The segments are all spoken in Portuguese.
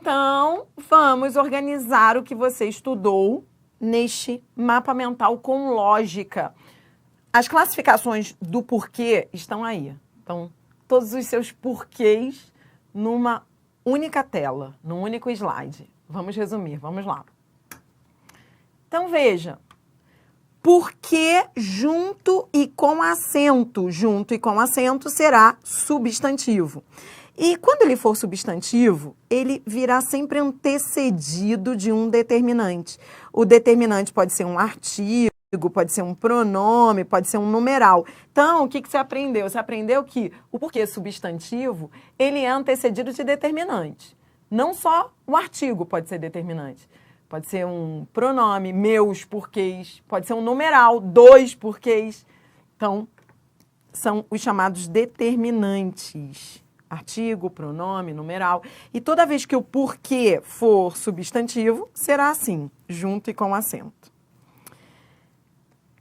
Então, vamos organizar o que você estudou neste mapa mental com lógica. As classificações do porquê estão aí. Então, todos os seus porquês numa única tela, num único slide. Vamos resumir, vamos lá. Então, veja. Porquê junto e com acento. Junto e com acento será substantivo. E quando ele for substantivo, ele virá sempre antecedido de um determinante. O determinante pode ser um artigo, pode ser um pronome, pode ser um numeral. Então, o que você aprendeu? Você aprendeu que o porquê substantivo, ele é antecedido de determinante. Não só o artigo pode ser determinante. Pode ser um pronome, meus porquês, pode ser um numeral, dois porquês. Então, são os chamados determinantes. Artigo, pronome, numeral. E toda vez que o porquê for substantivo, será assim, junto e com acento.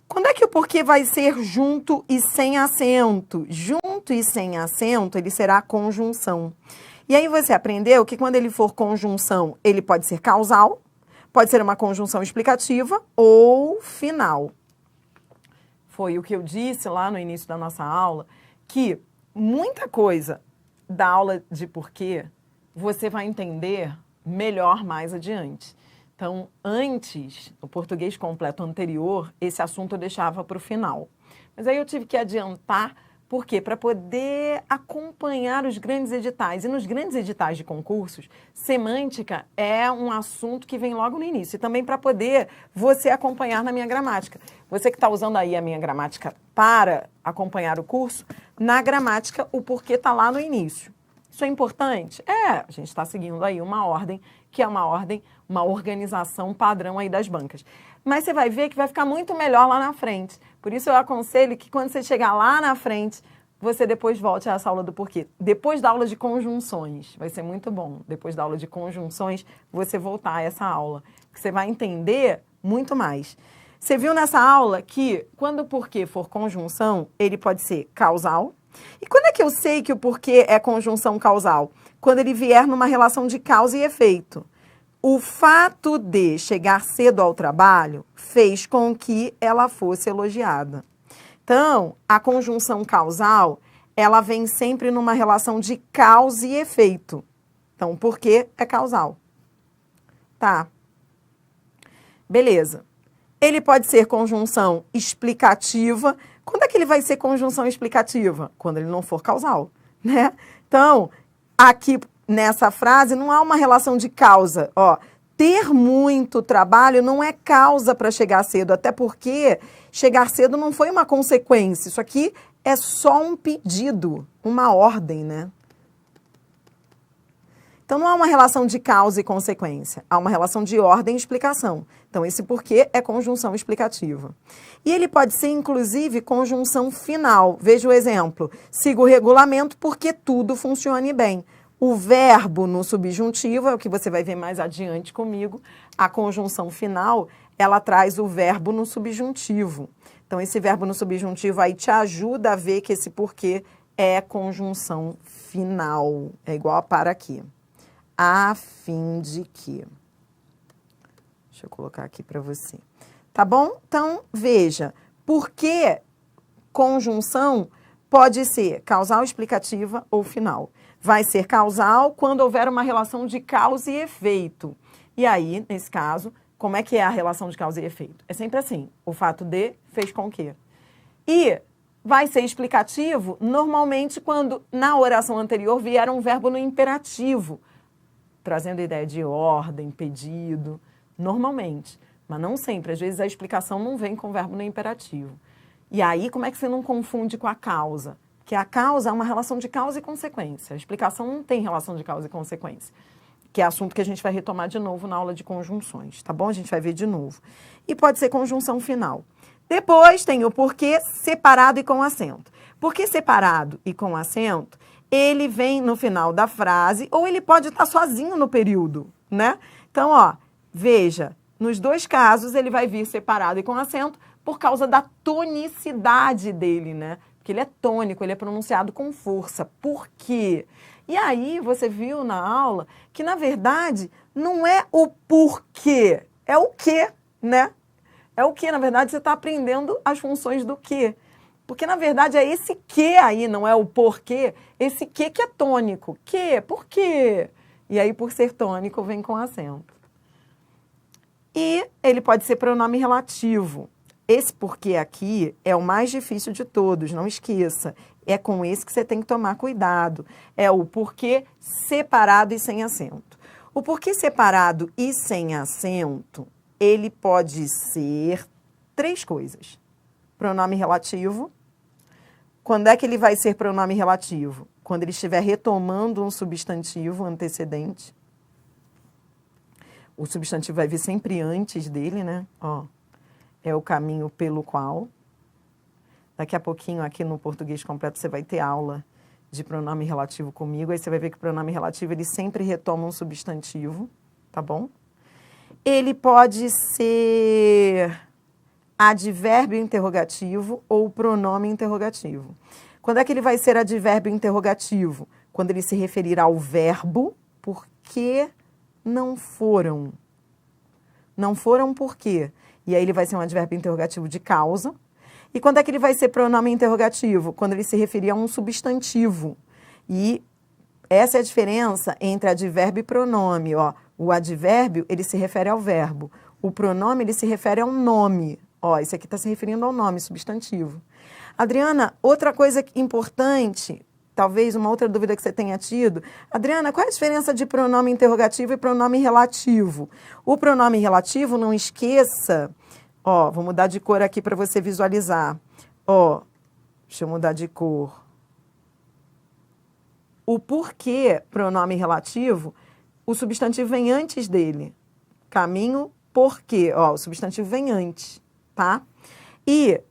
Quando é que o porquê vai ser junto e sem acento? Junto e sem acento, ele será conjunção. E aí você aprendeu que quando ele for conjunção, ele pode ser causal, pode ser uma conjunção explicativa ou final. Foi o que eu disse lá no início da nossa aula, que muita coisa da aula de porquê você vai entender melhor mais adiante. Então, antes, no português completo anterior, esse assunto eu deixava para o final. Mas aí eu tive que adiantar, por quê? Para poder acompanhar os grandes editais. E nos grandes editais de concursos, semântica é um assunto que vem logo no início. E também para poder você acompanhar na minha gramática. Você que está usando aí a minha gramática para acompanhar o curso, na gramática o porquê está lá no início. Isso é importante? A gente está seguindo aí uma ordem, que é uma organização padrão aí das bancas. Mas você vai ver que vai ficar muito melhor lá na frente. Por isso eu aconselho que quando você chegar lá na frente, você depois volte a essa aula do porquê. Depois da aula de conjunções, vai ser muito bom. Depois da aula de conjunções, você voltar a essa aula, que você vai entender muito mais. Você viu nessa aula que quando o porquê for conjunção, ele pode ser causal. E quando é que eu sei que o porquê é conjunção causal? Quando ele vier numa relação de causa e efeito. O fato de chegar cedo ao trabalho fez com que ela fosse elogiada. Então, a conjunção causal, ela vem sempre numa relação de causa e efeito. Então, por que é causal? Tá. Beleza. Ele pode ser conjunção explicativa. Quando é que ele vai ser conjunção explicativa? Quando ele não for causal, né? Então, aqui nessa frase não há uma relação de causa. Ó, ter muito trabalho não é causa para chegar cedo, até porque chegar cedo não foi uma consequência. Isso aqui é só um pedido, uma ordem, né? Então, não há uma relação de causa e consequência. Há uma relação de ordem e explicação. Então, esse porquê é conjunção explicativa. E ele pode ser, inclusive, conjunção final. Veja o exemplo. Siga o regulamento porque tudo funcione bem. O verbo no subjuntivo é o que você vai ver mais adiante comigo. A conjunção final, ela traz o verbo no subjuntivo. Então, esse verbo no subjuntivo aí te ajuda a ver que esse porquê é conjunção final. É igual a para aqui. A fim de que. Deixa eu colocar aqui para você. Tá bom? Então, veja. Porque conjunção pode ser causal, explicativa ou final. Vai ser causal quando houver uma relação de causa e efeito. E aí, nesse caso, como é que é a relação de causa e efeito? É sempre assim. O fato de fez com que. E vai ser explicativo normalmente quando na oração anterior vier um verbo no imperativo, trazendo a ideia de ordem, pedido, normalmente. Mas não sempre. Às vezes a explicação não vem com verbo no imperativo. E aí, como é que você não confunde com a causa? Que a causa é uma relação de causa e consequência. A explicação não tem relação de causa e consequência. Que é assunto que a gente vai retomar de novo na aula de conjunções, tá bom? A gente vai ver de novo. E pode ser conjunção final. Depois tem o porquê separado e com acento. Porquê separado e com acento, ele vem no final da frase ou ele pode estar sozinho no período, né? Então, ó, veja, nos dois casos ele vai vir separado e com acento por causa da tonicidade dele, né? Porque ele é tônico, ele é pronunciado com força. Por quê? E aí você viu na aula que, na verdade, não é o porquê, é o quê, né? É o que, na verdade, você está aprendendo as funções do quê. Porque, na verdade, é esse que aí, não é o porquê, esse que é tônico. Que? Por quê? E aí, por ser tônico, vem com acento. E ele pode ser pronome relativo. Esse porquê aqui é o mais difícil de todos, não esqueça. É com esse que você tem que tomar cuidado. É o porquê separado e sem acento. O porquê separado e sem acento, ele pode ser 3 coisas. Pronome relativo. Quando é que ele vai ser pronome relativo? Quando ele estiver retomando um substantivo antecedente. O substantivo vai vir sempre antes dele, né? Ó, é o caminho pelo qual. Daqui a pouquinho, aqui no Português Completo, você vai ter aula de pronome relativo comigo. Aí você vai ver que o pronome relativo, ele sempre retoma um substantivo, tá bom? Ele pode ser advérbio interrogativo ou pronome interrogativo. Quando é que ele vai ser advérbio interrogativo? Quando ele se referir ao verbo, por que não foram? Não foram por quê? E aí ele vai ser um advérbio interrogativo de causa. E quando é que ele vai ser pronome interrogativo? Quando ele se referir a um substantivo. E essa é a diferença entre advérbio e pronome. Ó, o advérbio, ele se refere ao verbo. O pronome, ele se refere ao nome. Ó, esse aqui está se referindo ao nome, substantivo. Adriana, outra coisa importante, talvez uma outra dúvida que você tenha tido. Adriana, qual é a diferença de pronome interrogativo e pronome relativo? O pronome relativo, não esqueça, ó, vou mudar de cor aqui para você visualizar. Ó, deixa eu mudar de cor. O porquê pronome relativo, o substantivo vem antes dele. Caminho, porquê, ó, o substantivo vem antes, tá? E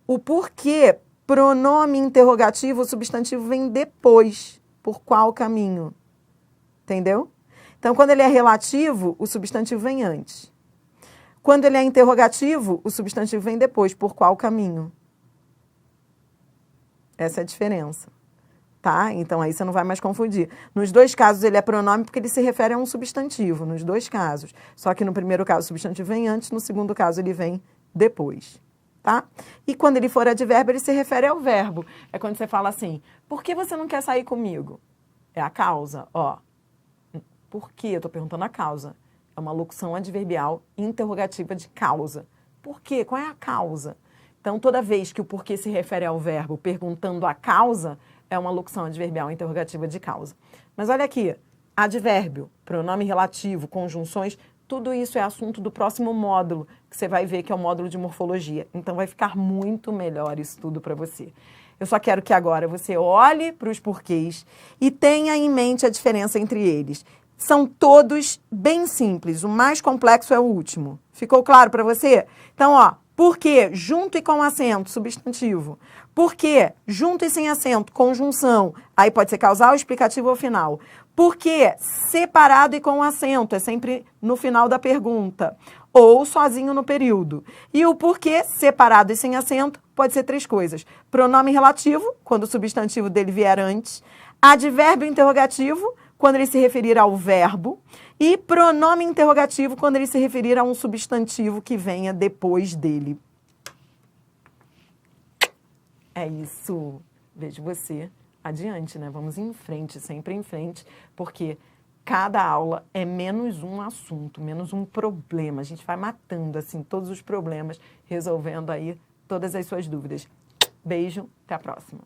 o porquê pronome interrogativo, o substantivo vem depois. Por qual caminho? Entendeu? Então, quando ele é relativo, o substantivo vem antes. Quando ele é interrogativo, o substantivo vem depois. Por qual caminho? Essa é a diferença. Tá? Então, aí você não vai mais confundir. Nos 2 casos, ele é pronome porque ele se refere a um substantivo. Nos 2 casos. Só que no primeiro caso, o substantivo vem antes. No segundo caso, ele vem depois. Tá? E quando ele for advérbio, ele se refere ao verbo. É quando você fala assim, por que você não quer sair comigo? É a causa, ó. Por quê? Eu estou perguntando a causa. É uma locução adverbial interrogativa de causa. Por quê? Qual é a causa? Então, toda vez que o porquê se refere ao verbo perguntando a causa, é uma locução adverbial interrogativa de causa. Mas olha aqui, advérbio, pronome relativo, conjunções, tudo isso é assunto do próximo módulo, que você vai ver que é o módulo de morfologia. Então, vai ficar muito melhor isso tudo para você. Eu só quero que agora você olhe para os porquês e tenha em mente a diferença entre eles. São todos bem simples, o mais complexo é o último. Ficou claro para você? Então, ó, porquê, junto e com acento, substantivo. Porquê, junto e sem acento, conjunção. Aí pode ser causal, explicativo ou final. Porquê, separado e com acento, é sempre no final da pergunta. Ou sozinho no período. E o porquê, separado e sem acento, pode ser 3 coisas. Pronome relativo, quando o substantivo dele vier antes. Advérbio interrogativo, quando ele se referir ao verbo. E pronome interrogativo, quando ele se referir a um substantivo que venha depois dele. É isso. Vejo você adiante, né? Vamos em frente, sempre em frente, porque cada aula é menos um assunto, menos um problema. A gente vai matando, assim, todos os problemas, resolvendo aí todas as suas dúvidas. Beijo, até a próxima.